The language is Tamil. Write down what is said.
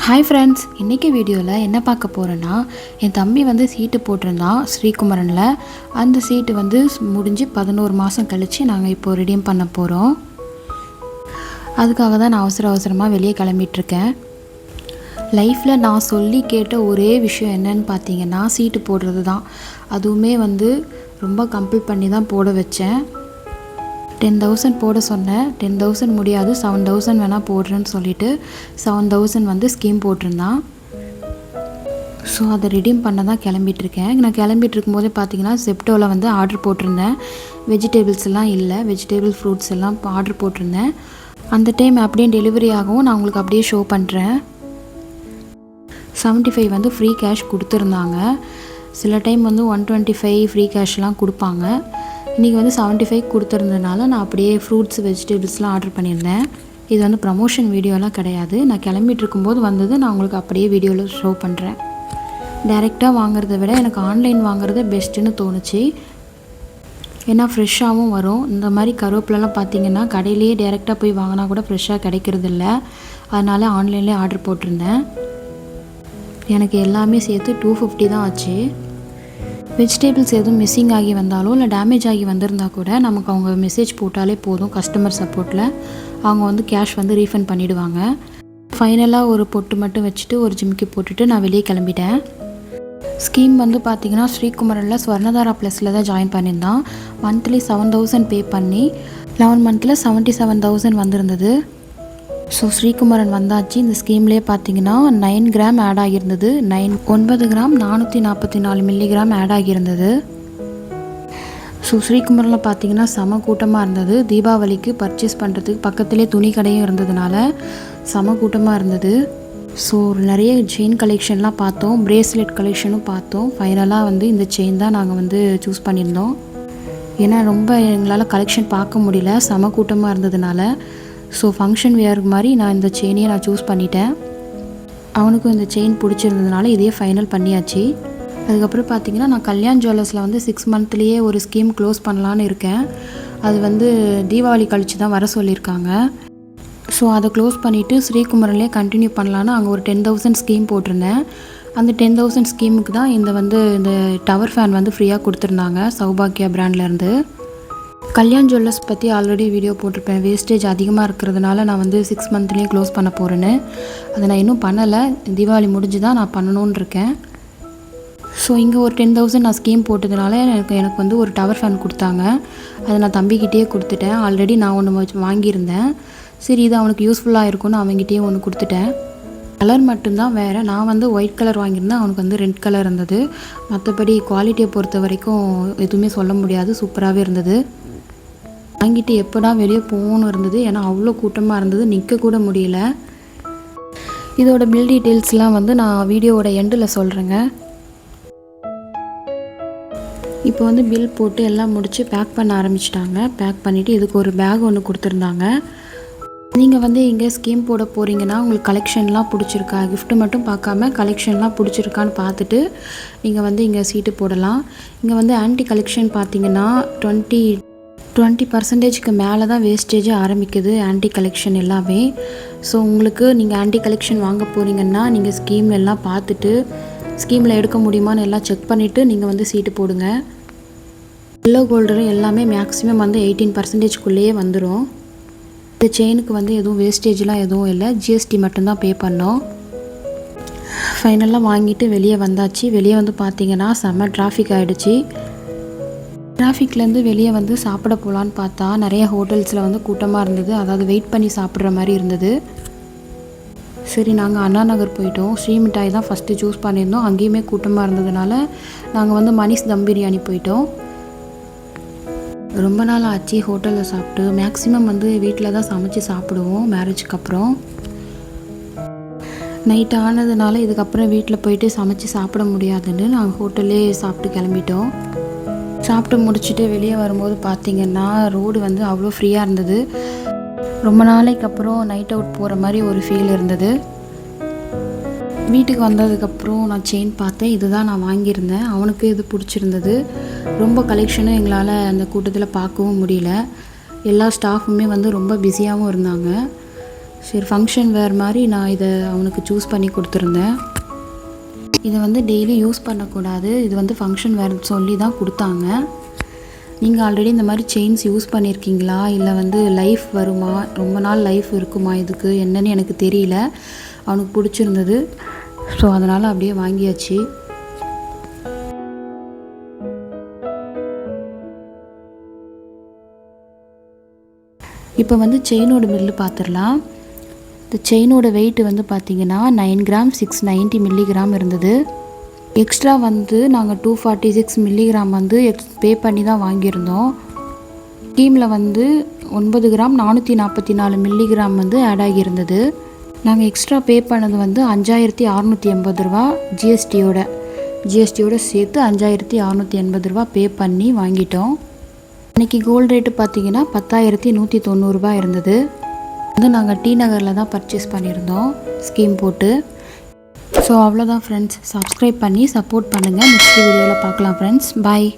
ஹாய் ஃப்ரெண்ட்ஸ், இன்றைக்கி வீடியோவில் என்ன பார்க்க போகிறேன்னா, என் தம்பி வந்து சீட்டு போட்டிருந்தான் ஸ்ரீகுமரனில். அந்த சீட்டு வந்து முடிஞ்சு 11 மாதம் கழித்து நாங்கள் இப்போது ரிடீம் பண்ண போகிறோம். அதுக்காக தான் நான் அவசரமாக வெளியே கிளம்பிகிட்ருக்கேன். லைஃப்பில் நான் சொல்லி கேட்ட ஒரே விஷயம் என்னன்னு பார்த்தீங்கன்னா, சீட்டு போடுறது தான். அதுவுமே வந்து ரொம்ப கம்பல் பண்ணி தான் போட வச்சேன். 10,000 போட சொன்னேன். 10,000 முடியாது, 7,000 வேணால் போடுறேன்னு சொல்லிவிட்டு 7,000 வந்து ஸ்கீம் போட்டிருந்தான். ஸோ அதை ரிடீம் பண்ண தான் கிளம்பிகிட்ருக்கேன். நான் கிளம்பிட்டு இருக்கும்போதே பார்த்தீங்கன்னா செப்டோவில் வந்து ஆர்டர் போட்டிருந்தேன். வெஜிடபிள்ஸ் எல்லாம் இல்லை, வெஜிடபிள் ஃப்ரூட்ஸ் எல்லாம் ஆர்டர் போட்டிருந்தேன். அந்த டைம் அப்படியே டெலிவரி ஆகவும் நான் உங்களுக்கு அப்படியே ஷோ பண்ணுறேன். 75 வந்து ஃப்ரீ கேஷ் கொடுத்துருந்தாங்க. சில டைம் வந்து 125 ஃப்ரீ கேஷ்லாம் கொடுப்பாங்க. இன்றைக்கி வந்து 75 கொடுத்துருந்ததுனால நான் அப்படியே ஃப்ரூட்ஸ் வெஜிடபிள்ஸ்லாம் ஆர்டர் பண்ணியிருந்தேன். இது வந்து ப்ரமோஷன் வீடியோலாம் கிடையாது. நான் கிளம்பிட்டு இருக்கும்போது வந்தது நான் உங்களுக்கு அப்படியே வீடியோவில் ஷோ பண்ணுறேன். டைரெக்டாக வாங்குறத விட எனக்கு ஆன்லைன் வாங்குறது பெஸ்ட்டுன்னு தோணுச்சு. ஏன்னா ஃப்ரெஷ்ஷாகவும் வரும். இந்த மாதிரி கருவேப்பிலலாம் பார்த்திங்கன்னா கடையிலேயே டைரெக்டாக போய் வாங்கினா கூட ஃப்ரெஷ்ஷாக கிடைக்கிறதில்ல. அதனால் ஆன்லைன்லேயே ஆர்டர் போட்டிருந்தேன். எனக்கு எல்லாமே சேர்த்து 250 தான் ஆச்சு. வெஜிடபிள்ஸ் எதுவும் மிஸ்ஸிங் ஆகி வந்தாலோ இல்லை டேமேஜ் ஆகி வந்திருந்தால் கூட நமக்கு அவங்க மெசேஜ் போட்டாலே போதும். கஸ்டமர் சப்போர்ட்டில் அவங்க வந்து கேஷ் வந்து ரீஃபண்ட் பண்ணிவிடுவாங்க. ஃபைனலாக ஒரு பொட்டு மட்டும் வச்சுட்டு ஒரு ஜிமிக்கி போட்டுட்டு நான் வெளியே கிளம்பிட்டேன். ஸ்கீம் வந்து பார்த்திங்கன்னா ஸ்ரீகுமரனில் ஸ்வர்ணதாரா ப்ளஸில் தான் ஜாயின் பண்ணியிருந்தான். மந்த்லி 7,000 பே பண்ணி 11 மந்த்தில் 77,000 வந்திருந்தது. ஸோ ஸ்ரீகுமரன் வந்தாச்சு. இந்த ஸ்கீம்லேயே பார்த்தீங்கன்னா 9 கிராம் ஆட் ஆகியிருந்தது. 9 கிராம் 444 மில்லிகிராம் ஆட் ஆகியிருந்தது. ஸோ ஸ்ரீகுமரனில் பார்த்தீங்கன்னா செம கூட்டமாக இருந்தது. தீபாவளிக்கு பர்ச்சேஸ் பண்ணுறதுக்கு பக்கத்துலேயே துணி கடையும் இருந்ததுனால செம கூட்டமாக இருந்தது. ஸோ நிறைய செயின் கலெக்ஷன்லாம் பார்த்தோம், பிரேஸ்லெட் கலெக்ஷனும் பார்த்தோம். ஃபைனலாக வந்து இந்த செயின் தான் நாங்கள் வந்து சூஸ் பண்ணியிருந்தோம். ஏன்னா ரொம்ப எங்களால் கலெக்ஷன் பார்க்க முடியல, செம கூட்டமாக இருந்ததுனால. ஸோ ஃபங்க்ஷன் வேர் மாதிரி நான் இந்த செயினையே நான் சூஸ் பண்ணிட்டேன். அவனுக்கும் இந்த செயின் பிடிச்சிருந்ததுனால இதையே ஃபைனல் பண்ணியாச்சு. அதுக்கப்புறம் பார்த்திங்கன்னா நான் கல்யாண் ஜுவல்லர்ஸில் வந்து 6 மந்த்லேயே ஒரு ஸ்கீம் க்ளோஸ் பண்ணலான்னு இருக்கேன். அது வந்து தீபாவளி கழித்து தான் வர சொல்லியிருக்காங்க. ஸோ அதை க்ளோஸ் பண்ணிவிட்டு ஸ்ரீகுமரன்லேயே கண்டினியூ பண்ணலான்னு அங்கே ஒரு 10,000 ஸ்கீம் போட்டிருந்தேன். அந்த 10,000 ஸ்கீமுக்கு தான் இந்த டவர் ஃபேன் வந்து ஃப்ரீயாக கொடுத்துருந்தாங்க சௌபாக்கியா பிராண்ட்லேருந்து. கல்யாண் ஜுவல்லர்ஸ் பற்றி ஆல்ரெடி வீடியோ போட்டிருப்பேன். வேஸ்டேஜ் அதிகமாக இருக்கிறதுனால நான் வந்து 6 மந்த்லேயே க்ளோஸ் பண்ண போகிறேன்னு. அதை நான் இன்னும் பண்ணலை. தீபாவளி முடிஞ்சு தான் நான் பண்ணணுன்னு இருக்கேன். ஸோ இங்கே ஒரு 10,000 நான் ஸ்கீம் போட்டதுனால எனக்கு வந்து ஒரு டவர் ஃபேன் கொடுத்தாங்க. அதை நான் தம்பிக்கிட்டே கொடுத்துட்டேன். ஆல்ரெடி நான் ஒன்று வாங்கியிருந்தேன். சரி இது அவனுக்கு யூஸ்ஃபுல்லாக இருக்கும்னு அவங்ககிட்டயே ஒன்று கொடுத்துட்டேன். கலர் மட்டும்தான் வேறு. நான் வந்து ஒயிட் கலர் வாங்கியிருந்தேன், அவனுக்கு வந்து ரெட் கலர் இருந்தது. மற்றபடி குவாலிட்டியை பொறுத்த வரைக்கும் எதுவுமே சொல்ல முடியாது, சூப்பராகவே இருந்தது. வாங்கிட்டு எப்போடா வெளியே போகணும்னு இருந்தது. ஏன்னா அவ்வளோ கூட்டமாக இருந்தது, நிற்க கூட முடியல. இதோட பில் டீட்டெயில்ஸ்லாம் வந்து நான் வீடியோவோட எண்டில் சொல்கிறேங்க. இப்போ வந்து பில் போட்டு எல்லாம் முடித்து பேக் பண்ண ஆரம்பிச்சிட்டாங்க. பேக் பண்ணிவிட்டு இதுக்கு ஒரு பேக் ஒன்று கொடுத்துருந்தாங்க. நீங்கள் வந்து இங்கே ஸ்கீம் போட போகிறீங்கன்னா உங்களுக்கு கலெக்ஷன்லாம் பிடிச்சிருக்கா, கிஃப்ட்டு மட்டும் பார்க்காம கலெக்ஷன்லாம் பிடிச்சிருக்கான்னு பார்த்துட்டு நீங்கள் வந்து இங்கே சீட்டு போடலாம். இங்கே வந்து ஆன்டி கலெக்ஷன் பார்த்தீங்கன்னா 20% மேலே தான் வேஸ்டேஜே ஆரம்பிக்குது ஆன்டி கலெக்ஷன் எல்லாமே. ஸோ உங்களுக்கு நீங்கள் ஆன்டி கலெக்ஷன் வாங்க போகிறீங்கன்னா நீங்கள் ஸ்கீம்ல எல்லாம் பார்த்துட்டு ஸ்கீமில் எடுக்க முடியுமான்னு எல்லாம் செக் பண்ணிவிட்டு நீங்கள் வந்து சீட்டு போடுங்க. எல்லோ கோல்டரும் எல்லாமே மேக்ஸிமம் வந்து 18%குள்ளேயே வந்துடும். இந்த செயினுக்கு வந்து எதுவும் வேஸ்டேஜ்லாம் எதுவும் இல்லை, ஜிஎஸ்டி மட்டும்தான் பே பண்ணோம். ஃபைனலாக வாங்கிட்டு வெளியே வந்தாச்சு. வெளியே வந்து பார்த்திங்கன்னா செம்ம டிராஃபிக் ஆகிடுச்சு. டிராஃபிக்லேருந்து வெளியே வந்து சாப்பிட போகலான்னு பார்த்தா நிறைய ஹோட்டல்ஸில் வந்து கூட்டமாக இருந்தது. அதாவது வெயிட் பண்ணி சாப்பிட்ற மாதிரி இருந்தது. சரி நாங்கள் அண்ணா நகர் போயிட்டோம். ஸ்ரீ மிட்டாய் தான் ஃபஸ்ட்டு சூஸ் பண்ணியிருந்தோம். அங்கேயுமே கூட்டமாக இருந்ததுனால நாங்கள் வந்து மணிஷ் தம் பிரியாணி போயிட்டோம். ரொம்ப நாள் ஆச்சு ஹோட்டலில் சாப்பிட்டு. மேக்ஸிமம் வந்து வீட்டில் தான் சமைச்சு சாப்பிடுவோம் மேரேஜுக்கு அப்புறம். நைட் ஆனதுனால இதுக்கப்புறம் வீட்டில் போயிட்டு சமைச்சு சாப்பிட முடியாதுன்னு நாங்கள் ஹோட்டல்லே சாப்பிட்டு கிளம்பிட்டோம். சாப்பிட்டு முடிச்சுட்டு வெளியே வரும்போது பார்த்திங்கன்னா ரோடு வந்து அவ்வளோ ஃப்ரீயாக இருந்தது. ரொம்ப நாளைக்கு அப்புறம் நைட் அவுட் போகிற மாதிரி ஒரு ஃபீல் இருந்தது. வீட்டுக்கு வந்ததுக்கப்புறம் நான் செயின் பார்த்தேன். இதுதான் நான் வாங்கியிருந்தேன். அவனுக்கு இது பிடிச்சிருந்தது. ரொம்ப கலெக்ஷனும் எங்களால் அந்த கூட்டத்தில் பார்க்கவும் முடியல. எல்லா ஸ்டாஃபுமே வந்து ரொம்ப பிஸியாகவும் இருந்தாங்க. சரி ஃபங்க்ஷன் வேர் மாதிரி நான் இதை அவனுக்கு சூஸ் பண்ணி கொடுத்துருந்தேன். இதை வந்து டெய்லி யூஸ் பண்ணக்கூடாது, இது வந்து ஃபங்க்ஷன் வேர் சொல்லி தான் கொடுத்தாங்க. நீங்கள் ஆல்ரெடி இந்த மாதிரி செயின்ஸ் யூஸ் பண்ணியிருக்கீங்களா, இல்லை வந்து லைஃப் வருமா, ரொம்ப நாள் லைஃப் இருக்குமா இதுக்கு என்னன்னு எனக்கு தெரியல. அவனுக்கு பிடிச்சிருந்தது, ஸோ அதனால் அப்படியே வாங்கியாச்சு. இப்போ வந்து செயினோட பில்லு பார்த்துடலாம். இந்த செயினோட வெயிட் வந்து பார்த்திங்கன்னா 9 கிராம் 690 மில்லிகிராம் இருந்தது. எக்ஸ்ட்ரா வந்து நாங்கள் 246 மில்லிகிராம் வந்து பே பண்ணி தான் வாங்கியிருந்தோம். ஸ்கீமில் வந்து 9 கிராம் 444 மில்லிகிராம் வந்து ஆட் ஆகியிருந்தது. நாங்கள் எக்ஸ்ட்ரா பே பண்ணது வந்து 5680 ரூபா ஜிஎஸ்டியோட சேர்த்து 5680 ரூபா பே பண்ணி வாங்கிட்டோம். இன்றைக்கி கோல்டு ரேட்டு பார்த்திங்கன்னா 10,190 ரூபா இருந்தது. வந்து நாங்கள் டி நகரில் தான் பர்ச்சேஸ் பண்ணியிருந்தோம் ஸ்கீம் போட்டு. ஸோ அவ்வளோதான் ஃப்ரெண்ட்ஸ், சப்ஸ்கிரைப் பண்ணி சப்போர்ட் பண்ணுங்கள். நெக்ஸ்ட் வீடியோவில் பார்க்கலாம் ஃப்ரெண்ட்ஸ். பாய்.